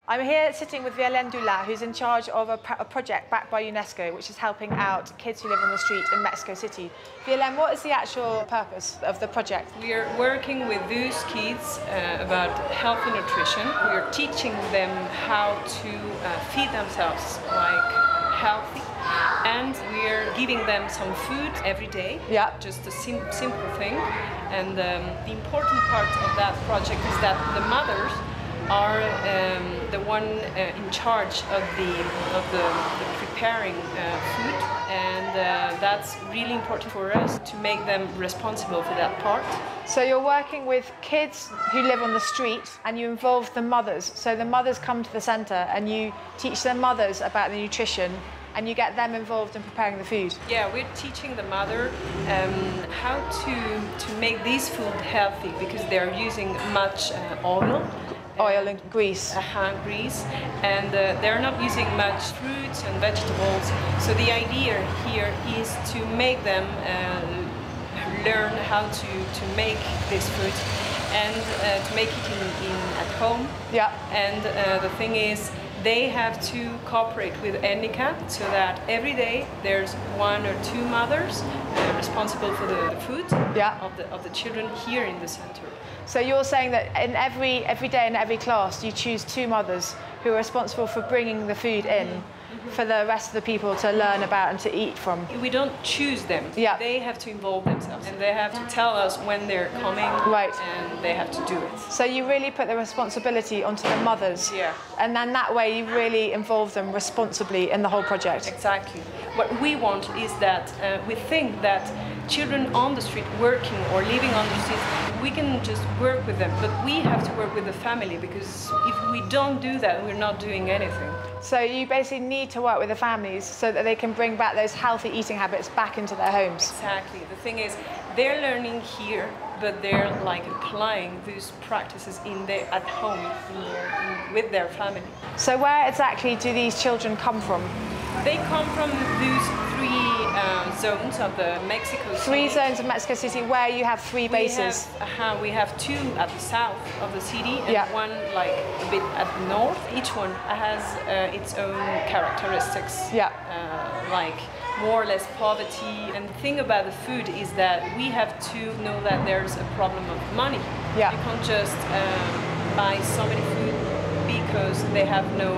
I'm here sitting with Violaine Dulin, who's in charge of a project backed by UNESCO, which is helping out kids who live on the street in Mexico City. Violaine, what is the actual purpose of the project? We are working with those kids about healthy nutrition. We are teaching them how to feed themselves healthy. And we are giving them some food every day, just a simple thing. And the important part of that project is that the mothers are the one in charge of the preparing food, and that's really important for us to make them responsible for that part. So you're working with kids who live on the street and you involve the mothers. So the mothers come to the centre and you teach the mothers about the nutrition and you get them involved in preparing the food. Yeah, we're teaching the mother how to make this food healthy because they're using much oil and grease. Grease, and they're not using much fruits and vegetables. So the idea here is to make them learn how to make this food and to make it at home. Yeah. And the thing is, they have to cooperate with Ednica so that every day there's one or two mothers responsible for the food of the children here in the center. So you're saying that in every day in every class you choose two mothers who are responsible for bringing the food in for the rest of the people to learn about and to eat from. We don't choose them. Yeah. They have to involve themselves and they have to tell us when they're coming. Right. And they have to do it. So you really put the responsibility onto the mothers. Yeah. And then that way you really involve them responsibly in the whole project. Exactly. What we want is that we think that children on the street working or living on the street, we can just work with them, but we have to work with the family because if we don't do that, we're not doing anything. So you basically need to work with the families so that they can bring back those healthy eating habits back into their homes. Exactly. The thing is, they're learning here, but they're applying these practices at home with their family. So where exactly do these children come from? They come from these three zones of the Mexico City. Three zones of Mexico City where you have three bases. We have two at the south of the city and one a bit at the north. Each one has its own characteristics. Yeah. Like more or less poverty. And the thing about the food is that we have to know that there's a problem of money. Yeah. You can't just buy so many food because they have no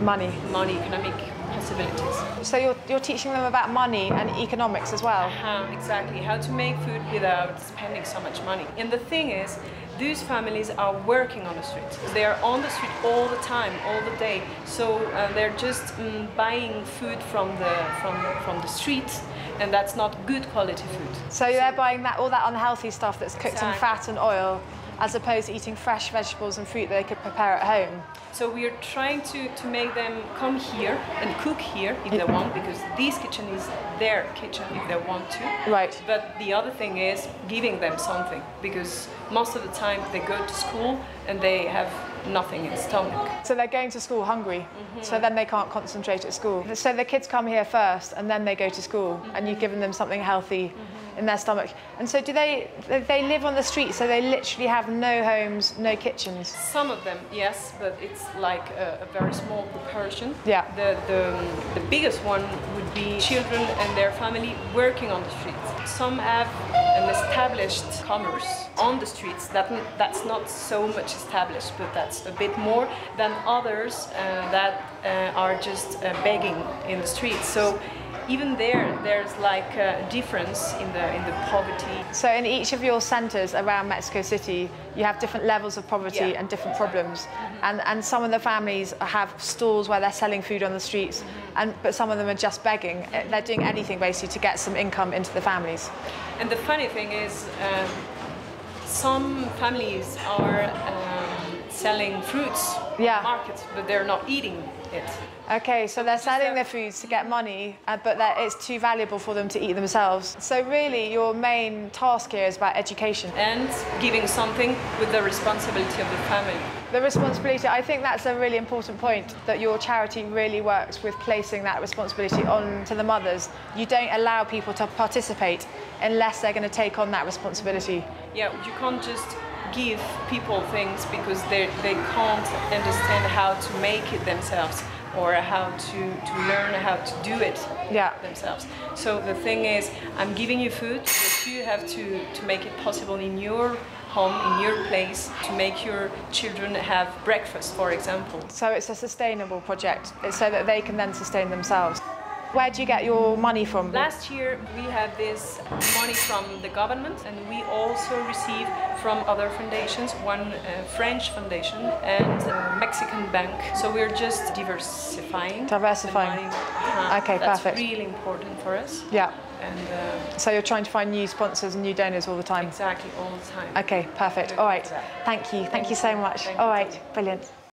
money, economic possibilities. So you're teaching them about money and economics as well? Exactly, how to make food without spending so much money. And the thing is, these families are working on the street. They are on the street all the time, all the day. So they're just buying food from the street, and that's not good quality food. So they're buying all that unhealthy stuff that's cooked in fat and oil, as opposed to eating fresh vegetables and fruit that they could prepare at home. So we are trying to make them come here and cook here if they want, because this kitchen is their kitchen if they want to. Right. But the other thing is giving them something, because most of the time they go to school and they have nothing in the stomach. So they're going to school hungry, so then they can't concentrate at school. So the kids come here first and then they go to school and you've given them something healthy in their stomach. And so do they live on the street, so they literally have no homes, no kitchens? Some of them, yes, but it's like a very small proportion. Yeah. The biggest one would be children and their family working on the streets. Some have an established commerce on the streets. That's not so much established, but that's a bit more than others that are just begging in the streets. So even there's like a difference in the poverty. So in each of your centres around Mexico City, you have different levels of poverty and different problems. And some of the families have stalls where they're selling food on the streets, but some of them are just begging. They're doing anything basically to get some income into the families. And the funny thing is, some families are selling fruits in markets, but they're not eating it. Okay, so they're selling their foods to get money, but it's too valuable for them to eat themselves. So really, your main task here is about education. And giving something with the responsibility of the family. The responsibility, I think that's a really important point, that your charity really works with placing that responsibility on to the mothers. You don't allow people to participate unless they're going to take on that responsibility. Yeah, you can't just give people things because they can't understand how to make it themselves, or how to learn how to do it themselves. So the thing is, I'm giving you food, but you have to make it possible in your home, in your place, to make your children have breakfast, for example. So it's a sustainable project, it's so that they can then sustain themselves. Where do you get your money from? Last year we had this money from the government, and we also received from other foundations, one French foundation and a Mexican bank. So we're just diversifying. Diversifying. Okay, that's perfect. That's really important for us. Yeah. And so you're trying to find new sponsors and new donors all the time? Exactly, all the time. Okay, perfect. All right. Thank you. Thank you so much. All right, brilliant.